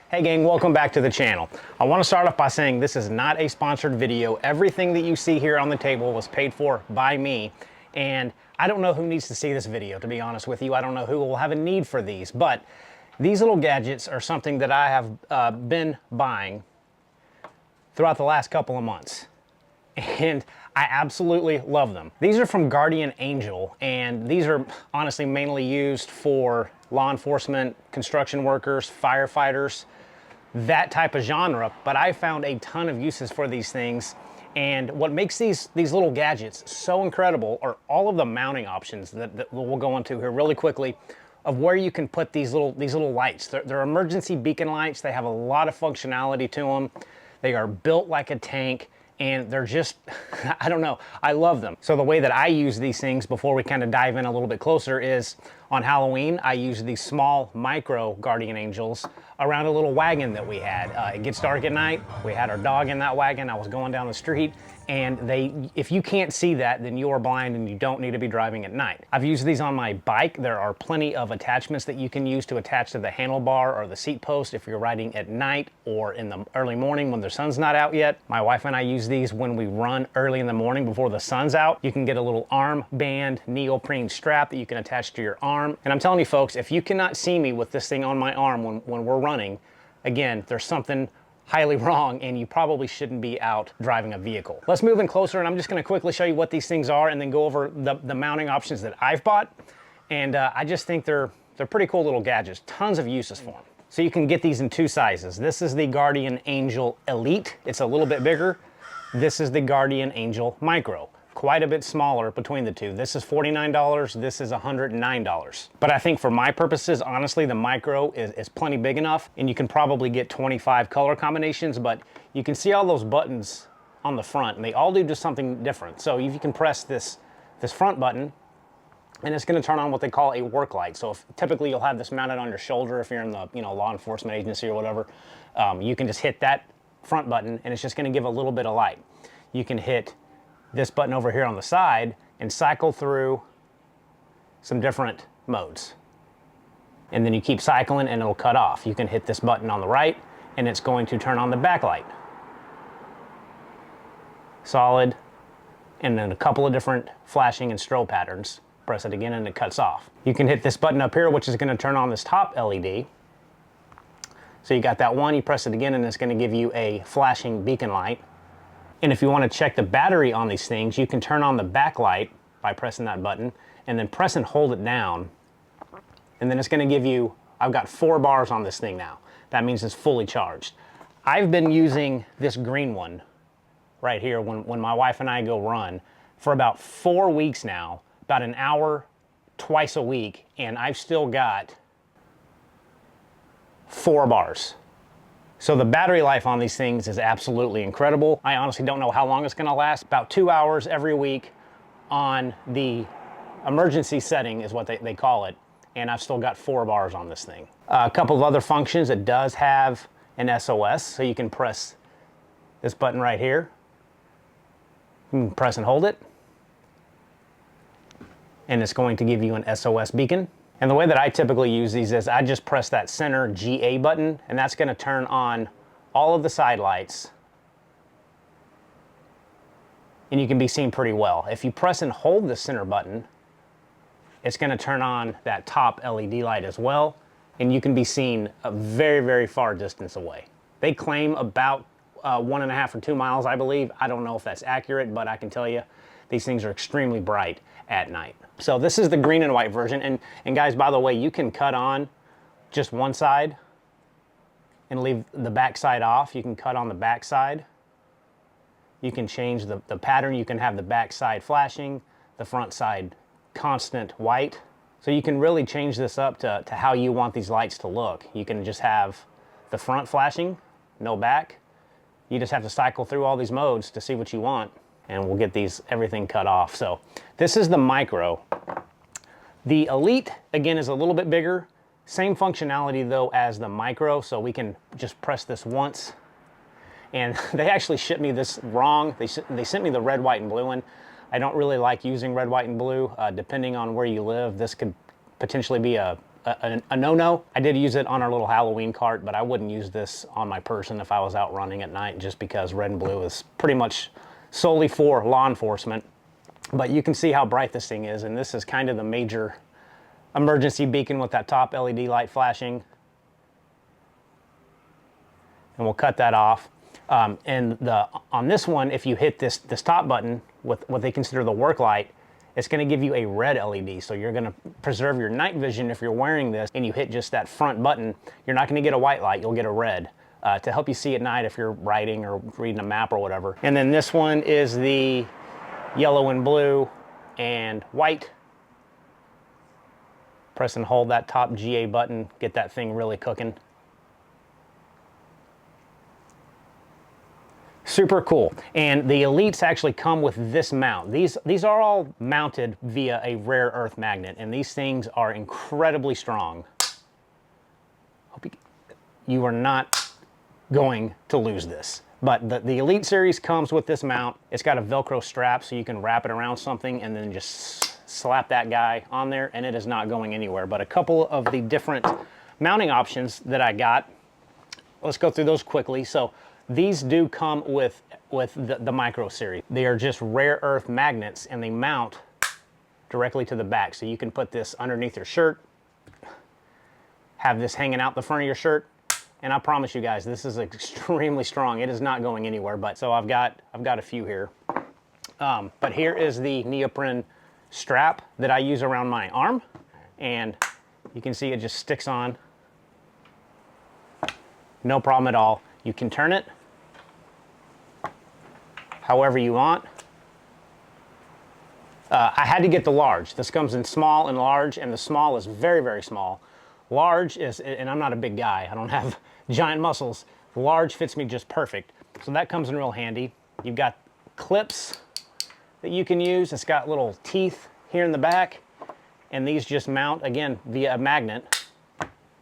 Hey gang, welcome back to the channel. I want to start off by saying this is not a sponsored video. Everything that you see here on the table was paid for by me, and I don't know who needs to see this video, to be honest with you. I don't know who will have a need for these, but these little gadgets are something that I have been buying throughout the last couple of months, and I absolutely love them. These are from Guardian Angel, and these are honestly mainly used for law enforcement, construction workers, firefighters, that type of genre, but I found a ton of uses for these things. And what makes these little gadgets so incredible are all of the mounting options that we'll go into here really quickly, of where you can put these little lights. They're emergency beacon lights. They have a lot of functionality to them. They are built like a tank, and they're just, I don't know, I love them. So the way that I use these things, before we kind of dive in a little bit closer, is on Halloween, I use these small micro Guardian Angels around a little wagon that we had. It gets dark at night. We had our dog in that wagon. I was going down the street, and if you can't see that, then you are blind and you don't need to be driving at night. I've used these on my bike. There are plenty of attachments that you can use to attach to the handlebar or the seat post if you're riding at night or in the early morning when the sun's not out yet. My wife and I use these when we run early in the morning before the sun's out. You can get a little arm band neoprene strap that you can attach to your arm. And I'm telling you folks, if you cannot see me with this thing on my arm when we're running, again, there's something highly wrong, and you probably shouldn't be out driving a vehicle. Let's move in closer, and I'm just gonna quickly show you what these things are and then go over the mounting options that I've bought. And I just think they're pretty cool little gadgets, tons of uses for them. So you can get these in two sizes. This is the Guardian Angel Elite. It's a little bit bigger. This is the Guardian Angel Micro. Quite a bit smaller between the two. This is $49, this is $109. But I think for my purposes, honestly, the Micro is plenty big enough, and you can probably get 25 color combinations, but you can see all those buttons on the front, and they all do just something different. So if you can press this front button, and it's gonna turn on what they call a work light. So typically you'll have this mounted on your shoulder if you're in the law enforcement agency or whatever. You can just hit that front button, and it's just gonna give a little bit of light. You can hit this button over here on the side and cycle through some different modes. And then you keep cycling and it'll cut off. You can hit this button on the right and it's going to turn on the backlight. Solid, and then a couple of different flashing and strobe patterns. Press it again and it cuts off. You can hit this button up here, which is gonna turn on this top LED. So you got that one, you press it again and it's gonna give you a flashing beacon light. And if you want to check the battery on these things, you can turn on the backlight by pressing that button and then press and hold it down. And then it's going to give you, I've got 4 bars on this thing now. That means it's fully charged. I've been using this green one right here when my wife and I go run for about 4 weeks now, about an hour twice a week, and I've still got 4 bars. So the battery life on these things is absolutely incredible. I honestly don't know how long it's gonna last. About 2 hours every week on the emergency setting is what they call it. And I've still got 4 bars on this thing. A couple of other functions. It does have an SOS, so you can press this button right here. You can press and hold it. And it's going to give you an SOS beacon. And the way that I typically use these is I just press that center GA button, and that's gonna turn on all of the side lights. And you can be seen pretty well. If you press and hold the center button, it's gonna turn on that top LED light as well, and you can be seen a very, very far distance away. They claim about 1.5 or 2 miles, I believe. I don't know if that's accurate, but I can tell you, these things are extremely bright at night. So this is the green and white version. And guys, by the way, you can cut on just one side and leave the back side off. You can cut on the back side. You can change the pattern. You can have the back side flashing, the front side constant white. So you can really change this up to how you want these lights to look. You can just have the front flashing, no back. You just have to cycle through all these modes to see what you want, and we'll get everything cut off. So this is the Micro. The Elite, again, is a little bit bigger. Same functionality though as the Micro, so we can just press this once. And they actually shipped me this wrong. They sent me the red, white, and blue one. I don't really like using red, white, and blue. Depending on where you live, this could potentially be a a no-no. I did use it on our little Halloween cart, but I wouldn't use this on my person if I was out running at night, just because red and blue is pretty much solely for law enforcement. But you can see how bright this thing is, and this is kind of the major emergency beacon with that top LED light flashing. And we'll cut that off. And on this one, if you hit this top button with what they consider the work light, it's going to give you a red LED. So you're going to preserve your night vision if you're wearing this and you hit just that front button. You're not going to get a white light, you'll get a red to help you see at night if you're writing or reading a map or whatever. And then this one is the yellow and blue and white. Press and hold that top GA button, get that thing really cooking. Super cool. And the Elites actually come with this mount. These are all mounted via a rare earth magnet, and these things are incredibly strong. Hope you are not going to lose this. But the Elite series comes with this mount. It's got a Velcro strap so you can wrap it around something and then just slap that guy on there, and it is not going anywhere. But a couple of the different mounting options that I got, let's go through those quickly. So these do come with the Micro series. They are just rare earth magnets, and they mount directly to the back. So you can put this underneath your shirt, have this hanging out the front of your shirt, and I promise you guys, this is extremely strong. It is not going anywhere. But so I've got a few here. But here is the neoprene strap that I use around my arm, and you can see it just sticks on. No problem at all. You can turn it however you want. I had to get the large. This comes in small and large, and the small is very, very small. Large is, and I'm not a big guy, I don't have giant muscles. The large fits me just perfect. So that comes in real handy. You've got clips that you can use. It's got little teeth here in the back, and these just mount, again, via a magnet,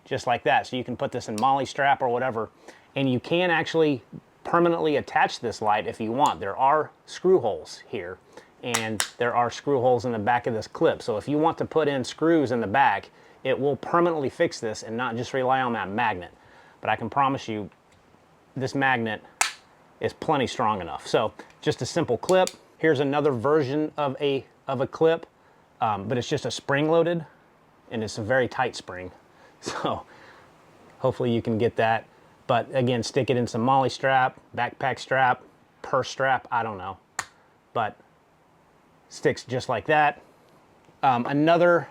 just like that. So you can put this in molly strap or whatever, and you can actually permanently attach this light if you want. There are screw holes here, and there are screw holes in the back of this clip. So if you want to put in screws in the back, it will permanently fix this and not just rely on that magnet. But I can promise you, this magnet is plenty strong enough. So just a simple clip. Here's another version of a clip, but it's just a spring loaded, and it's a very tight spring. So hopefully you can get that. But again, stick it in some molly strap, backpack strap, purse strap, I don't know. But sticks just like that. Another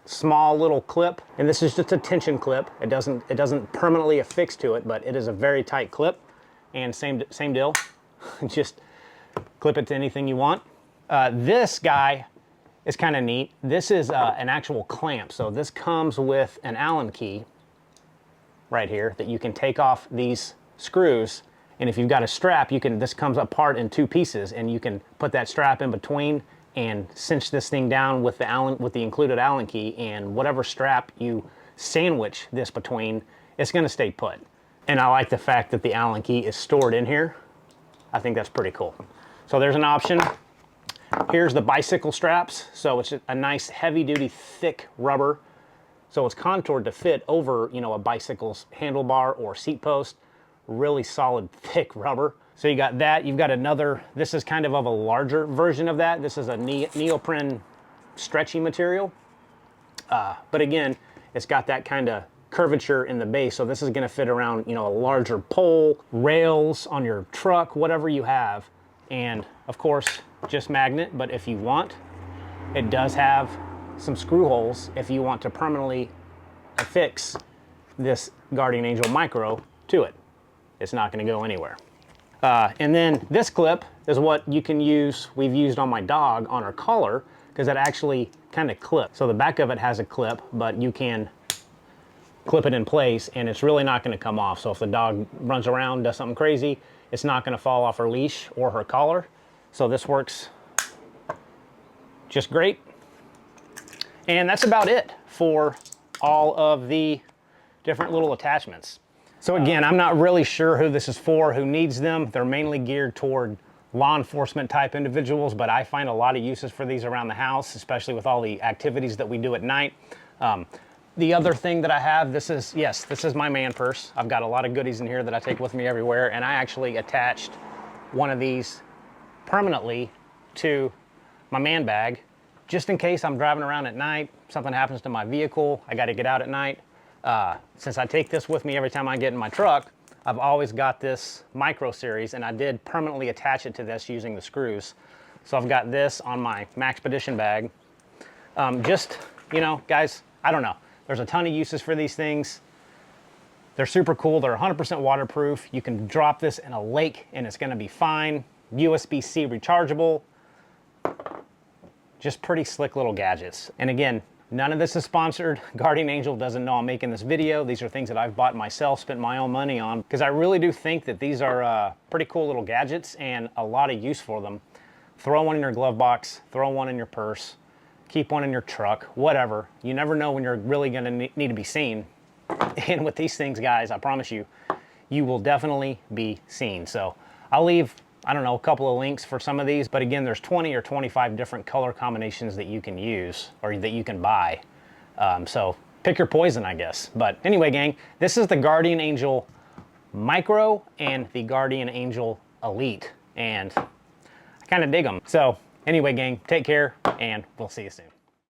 small little clip, and this is just a tension clip. It doesn't permanently affix to it, but it is a very tight clip. And same deal, just clip it to anything you want. This guy is kind of neat. This is an actual clamp. So this comes with an Allen key right here that you can take off these screws, and if you've got a strap, this comes apart in two pieces, and you can put that strap in between and cinch this thing down with the included Allen key, and whatever strap you sandwich this between, it's going to stay put. And I like the fact that the Allen key is stored in here. I think that's pretty cool. So there's an option. Here's the bicycle straps. So it's a nice heavy-duty thick rubber. So it's contoured to fit over, you know, a bicycle's handlebar or seat post. Really solid, thick rubber. So you got that. You've got another, this is kind of a larger version of that. This is a neoprene stretchy material. But again, it's got that kind of curvature in the base. So this is going to fit around, you know, a larger pole, rails on your truck, whatever you have. And of course, just magnet. But if you want, it does have some screw holes if you want to permanently affix this Guardian Angel Micro to it. It's not going to go anywhere. And then this clip is what you can use, we've used on my dog on her collar, because it actually kind of clips. So the back of it has a clip, but you can clip it in place, and it's really not going to come off. So if the dog runs around, does something crazy, it's not going to fall off her leash or her collar. So this works just great. And that's about it for all of the different little attachments. So again, I'm not really sure who this is for, who needs them. They're mainly geared toward law enforcement type individuals, but I find a lot of uses for these around the house, especially with all the activities that we do at night. The other thing that I have, this is my man purse. I've got a lot of goodies in here that I take with me everywhere, and I actually attached one of these permanently to my man bag, just in case I'm driving around at night, something happens to my vehicle, I got to get out at night. Since I take this with me every time I get in my truck, I've always got this Micro series, and I did permanently attach it to this using the screws. So I've got this on my Maxpedition bag. Just, you know, guys, I don't know. There's a ton of uses for these things. They're super cool. They're 100% waterproof. You can drop this in a lake and it's gonna be fine. USB-C rechargeable. Just pretty slick little gadgets. And again, none of this is sponsored. Guardian Angel doesn't know I'm making this video. These are things that I've bought myself, spent my own money on, because I really do think that these are pretty cool little gadgets and a lot of use for them. Throw one in your glove box, throw one in your purse, keep one in your truck, whatever. You never know when you're really gonna need to be seen. And with these things, guys, I promise you, you will definitely be seen. So I'll leave, I don't know, a couple of links for some of these, but again, there's 20 or 25 different color combinations that you can use or that you can buy. So pick your poison, I guess. But anyway, gang, this is the Guardian Angel Micro and the Guardian Angel Elite, and I kind of dig them. So anyway, gang, take care, and we'll see you soon.